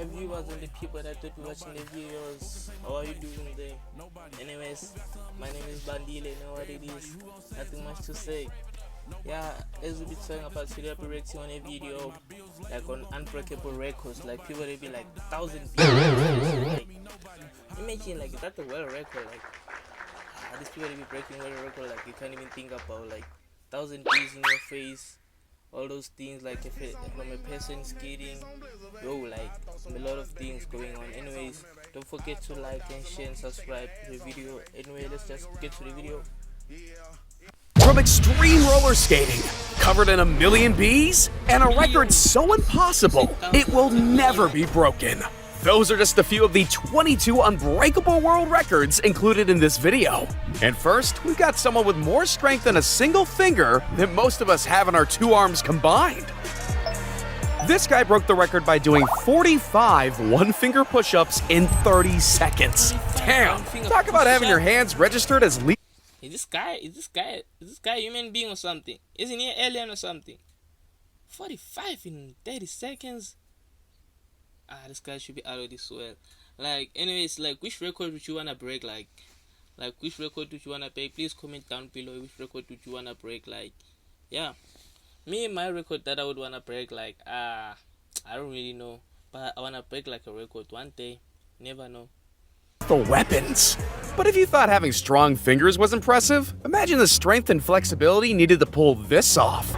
my viewers and the people that will be watching the videos. How are you doing there? Anyways, my name is Bandile, you know what it is. Nothing much to say. Yeah, as we'll be talking about today, I'll be reacting on a video like on Unbreakable records. Like people will be like 1,000 views. Like, imagine like that's a world record. Like these people will be breaking world record. Like you can't even think about like 1,000 views in your face. All those things like from a person skating, like a lot of things going on. Anyways, don't forget to like and share and subscribe to the video. Anyway, let's just get to the video. From extreme roller skating, covered in a million bees, and a record so impossible it will never be broken. Those are just a few of the 22 unbreakable world records included in this video. And first, we've got someone with more strength in a single finger than most of us have in our two arms combined. This guy broke the record by doing 45 one-finger push-ups in 30 seconds. Damn! Talk about having your hands registered as lead. Is this guy a human being or something? Isn't he an alien or something? 45 in 30 seconds? This guy should be out of this world. Like, anyways, like, which record would you wanna break? Like which record would you wanna break? Please comment down below. Which record would you wanna break? Like, yeah, my record that I would wanna break, like, I don't really know, but I wanna break like a record one day. Never know. The weapons. But if you thought having strong fingers was impressive, imagine the strength and flexibility needed to pull this off.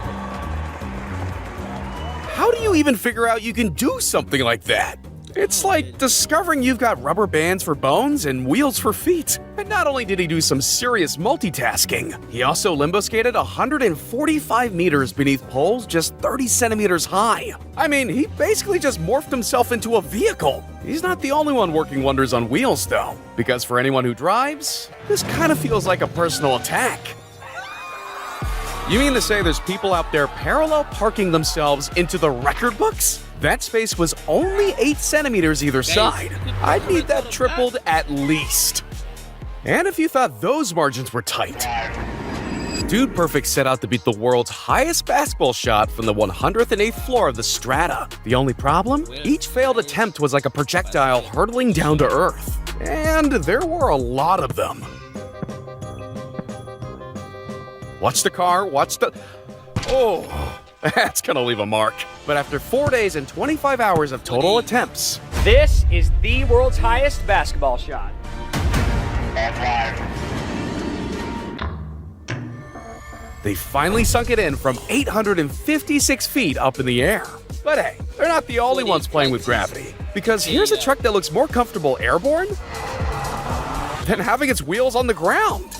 How do you even figure out you can do something like that? It's like discovering you've got rubber bands for bones and wheels for feet. And not only did he do some serious multitasking, he also limbo skated 145 meters beneath poles just 30 centimeters high. I mean, he basically just morphed himself into a vehicle. He's not the only one working wonders on wheels though, because for anyone who drives, this kind of feels like a personal attack. You mean to say there's people out there parallel parking themselves into the record books? That space was only 8 centimeters either side. I'd need that tripled at least. And if you thought those margins were tight, Dude Perfect set out to beat the world's highest basketball shot from the 108th floor of the Strata. The only problem? Each failed attempt was like a projectile hurtling down to Earth. And there were a lot of them. Watch the car, watch the... Oh, that's gonna leave a mark. But after 4 days and 25 hours of total attempts... This is the world's highest basketball shot. They finally sunk it in from 856 feet up in the air. But hey, they're not the only ones playing with gravity. Because here's a truck that looks more comfortable airborne than having its wheels on the ground.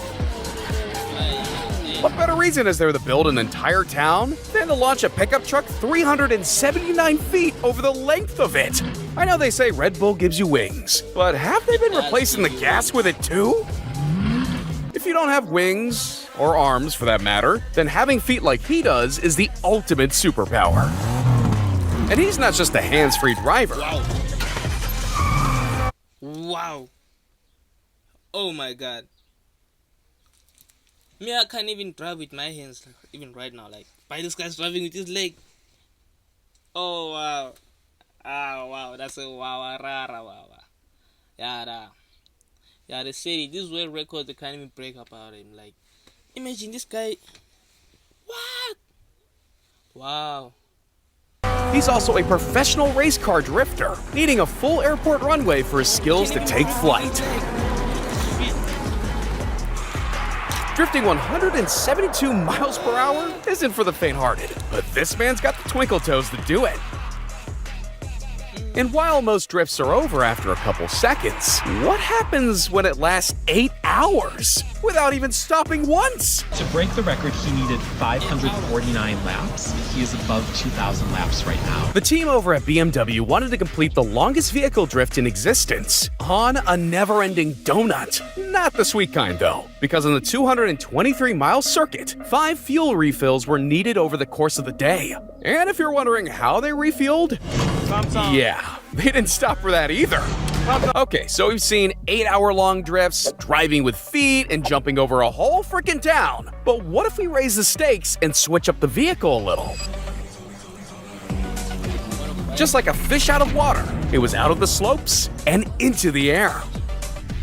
What better reason is there to build an entire town than to launch a pickup truck 379 feet over the length of it? I know they say Red Bull gives you wings, but have they been replacing the gas with it too? If you don't have wings, or arms for that matter, then having feet like he does is the ultimate superpower. And he's not just a hands-free driver. Wow. Oh my god. Me, I can't even drive with my hands, like, even right now. Like, by this guy's driving with his leg. Oh wow. Ah wow, that's a wow, rara wow. Yeah, they say this world record they can't even break about him. Like, imagine this guy. What? Wow. He's also a professional race car drifter, needing a full airport runway for his skills to take flight. Drifting 172 miles per hour isn't for the faint-hearted, but this man's got the twinkle toes to do it. And while most drifts are over after a couple seconds, what happens when it lasts 8 hours without even stopping once? To break the record, he needed 549 laps. He is above 2,000 laps right now. The team over at BMW wanted to complete the longest vehicle drift in existence on a never-ending donut. Not the sweet kind, though, because on the 223-mile circuit, 5 fuel refills were needed over the course of the day. And if you're wondering how they refueled, yeah, they didn't stop for that either. Okay, so we've seen 8-hour-long drifts, driving with feet, and jumping over a whole freaking town. But what if we raise the stakes and switch up the vehicle a little? Just like a fish out of water, it was out of the slopes and into the air,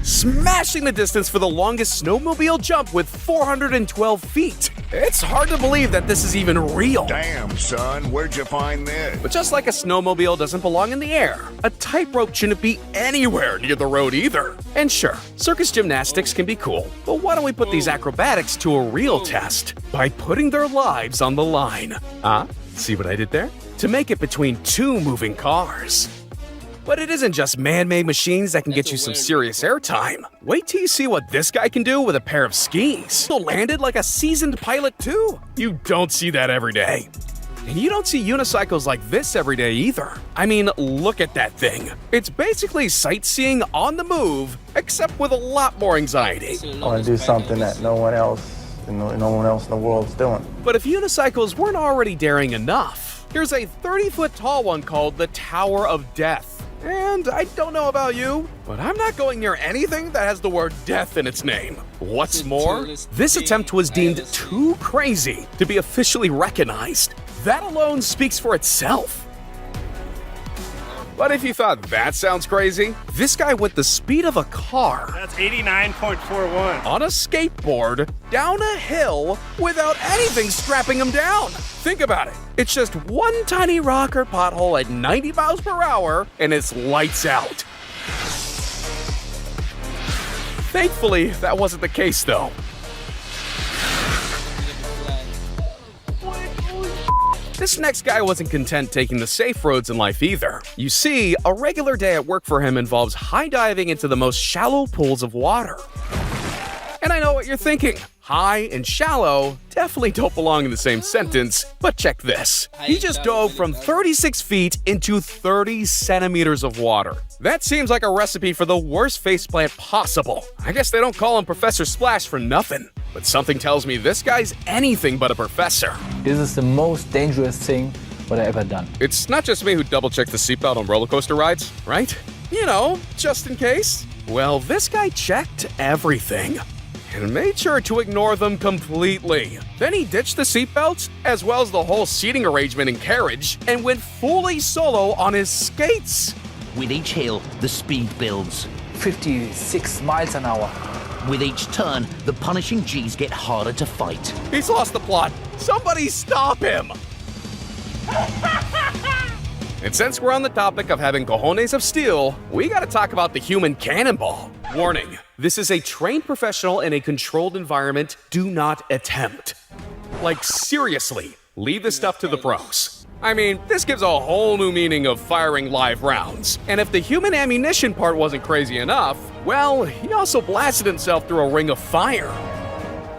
smashing the distance for the longest snowmobile jump with 412 feet. It's hard to believe that this is even real. Damn, son, where'd you find this? But just like a snowmobile doesn't belong in the air, a tightrope shouldn't be anywhere near the road either. And sure, circus gymnastics can be cool, but why don't we put these acrobatics to a real test by putting their lives on the line? See what I did there? To make it between two moving cars. But it isn't just man-made machines that can get you some serious airtime. Wait till you see what this guy can do with a pair of skis. He landed like a seasoned pilot too. You don't see that every day. And you don't see unicycles like this every day either. I mean, look at that thing. It's basically sightseeing on the move, except with a lot more anxiety. I want to do something that no one else in the world is doing. But if unicycles weren't already daring enough, here's a 30-foot tall one called the Tower of Death. And I don't know about you, but I'm not going near anything that has the word death in its name. What's more, this attempt was deemed too crazy to be officially recognized. That alone speaks for itself. But if you thought that sounds crazy, this guy went the speed of a car. That's 89.41. On a skateboard, down a hill, without anything strapping him down. Think about it. It's just one tiny rock or pothole at 90 miles per hour, and it's lights out. Thankfully, that wasn't the case, though. This next guy wasn't content taking the safe roads in life either. You see, a regular day at work for him involves high diving into the most shallow pools of water. And I know what you're thinking. High and shallow definitely don't belong in the same sentence, but check this. He just dove from 36 feet into 30 centimeters of water. That seems like a recipe for the worst faceplant possible. I guess they don't call him Professor Splash for nothing. But something tells me this guy's anything but a professor. This is the most dangerous thing what I ever done. It's not just me who double-checked the seatbelt on roller coaster rides, right? You know, just in case. Well, this guy checked everything and made sure to ignore them completely. Then he ditched the seatbelts, as well as the whole seating arrangement and carriage, and went fully solo on his skates. With each hill, the speed builds. 56 miles an hour. With each turn, the punishing G's get harder to fight. He's lost the plot. Somebody stop him! And since we're on the topic of having cojones of steel, we gotta talk about the human cannonball. Warning, this is a trained professional in a controlled environment. Do not attempt. Like, seriously, leave this stuff to the pros. I mean, this gives a whole new meaning of firing live rounds. And if the human ammunition part wasn't crazy enough, well, he also blasted himself through a ring of fire.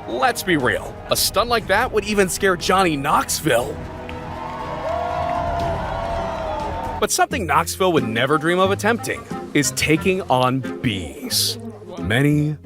Let's be real, a stunt like that would even scare Johnny Knoxville. But something Knoxville would never dream of attempting is taking on bees. Many,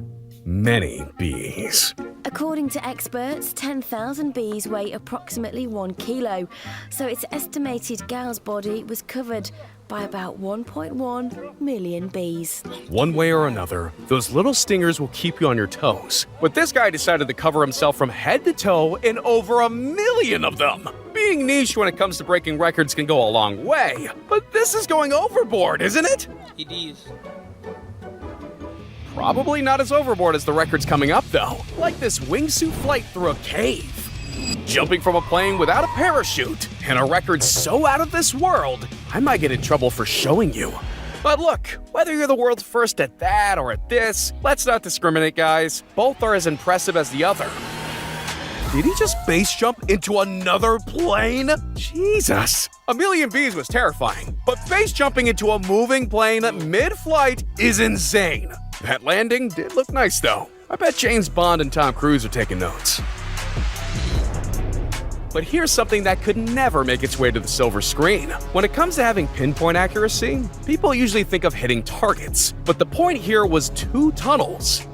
many bees. According to experts, 10,000 bees weigh approximately 1 kilo, so it's estimated Gal's body was covered by about 1.1 million bees. One way or another, those little stingers will keep you on your toes. But this guy decided to cover himself from head to toe in over 1 million of them. Being niche when it comes to breaking records can go a long way, but this is going overboard, isn't it? It is. Probably not as overboard as the records coming up, though. Like this wingsuit flight through a cave. Jumping from a plane without a parachute. And a record so out of this world, I might get in trouble for showing you. But look, whether you're the world's first at that or at this, let's not discriminate, guys. Both are as impressive as the other. Did he just base jump into another plane? Jesus. 1 million bees was terrifying, but base jumping into a moving plane mid-flight is insane. That landing did look nice, though. I bet James Bond and Tom Cruise are taking notes. But here's something that could never make its way to the silver screen. When it comes to having pinpoint accuracy, people usually think of hitting targets, but the point here was 2 tunnels.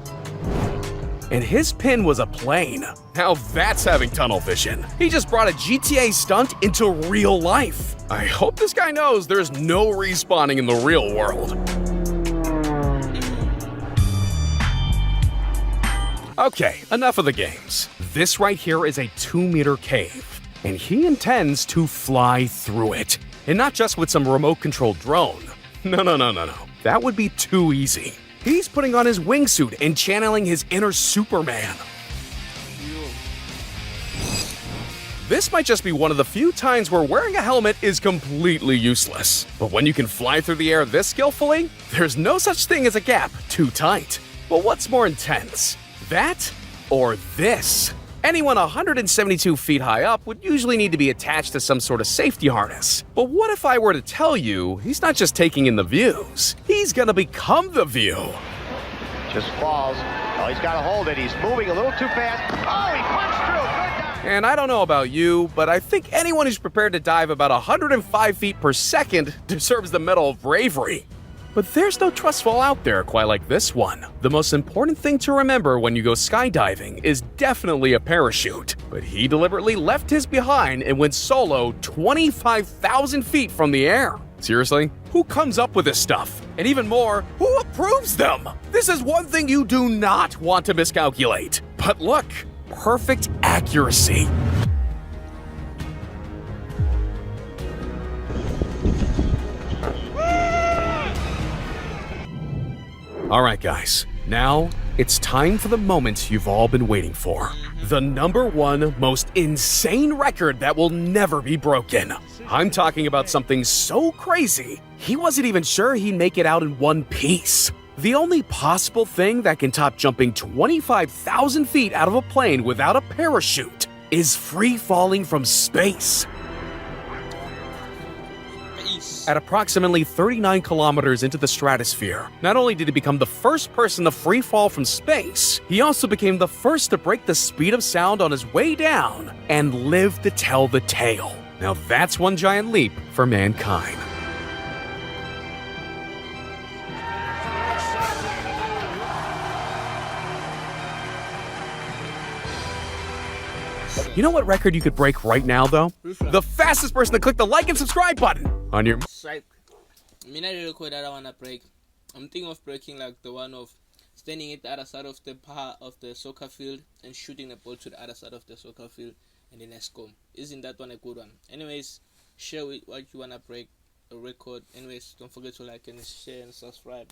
And his pin was a plane. Now that's having tunnel vision. He just brought a GTA stunt into real life. I hope this guy knows there's no respawning in the real world. Okay, enough of the games. This right here is a 2-meter cave, and he intends to fly through it. And not just with some remote-controlled drone. No. That would be too easy. He's putting on his wingsuit and channeling his inner Superman. This might just be one of the few times where wearing a helmet is completely useless. But when you can fly through the air this skillfully, there's no such thing as a gap too tight. But what's more intense? That or this? Anyone 172 feet high up would usually need to be attached to some sort of safety harness. But what if I were to tell you he's not just taking in the views, he's gonna become the view? Just falls. Oh, he's got to hold it. He's moving a little too fast. Oh, he punched through. Good dive. And I don't know about you, but I think anyone who's prepared to dive about 105 feet per second deserves the Medal of Bravery. But there's no trust fall out there quite like this one. The most important thing to remember when you go skydiving is definitely a parachute. But he deliberately left his behind and went solo 25,000 feet from the air. Seriously? Who comes up with this stuff? And even more, who approves them? This is one thing you do not want to miscalculate. But look, perfect accuracy. Alright guys, now it's time for the moment you've all been waiting for. The #1 most insane record that will never be broken. I'm talking about something so crazy, he wasn't even sure he'd make it out in one piece. The only possible thing that can top jumping 25,000 feet out of a plane without a parachute is free falling from space. At approximately 39 kilometers into the stratosphere, not only did he become the first person to free fall from space, he also became the first to break the speed of sound on his way down and live to tell the tale. Now that's one giant leap for mankind. You know what record you could break right now, though? The fastest person to click the like and subscribe button on your... Strike. I mean, I really quite that I want to break. I'm thinking of breaking like the one of standing at the other side of the soccer field and shooting the ball to the other side of the soccer field and then I score. Isn't that one a good one? Anyways, share what you want to break, a record. Anyways, don't forget to like and share and subscribe.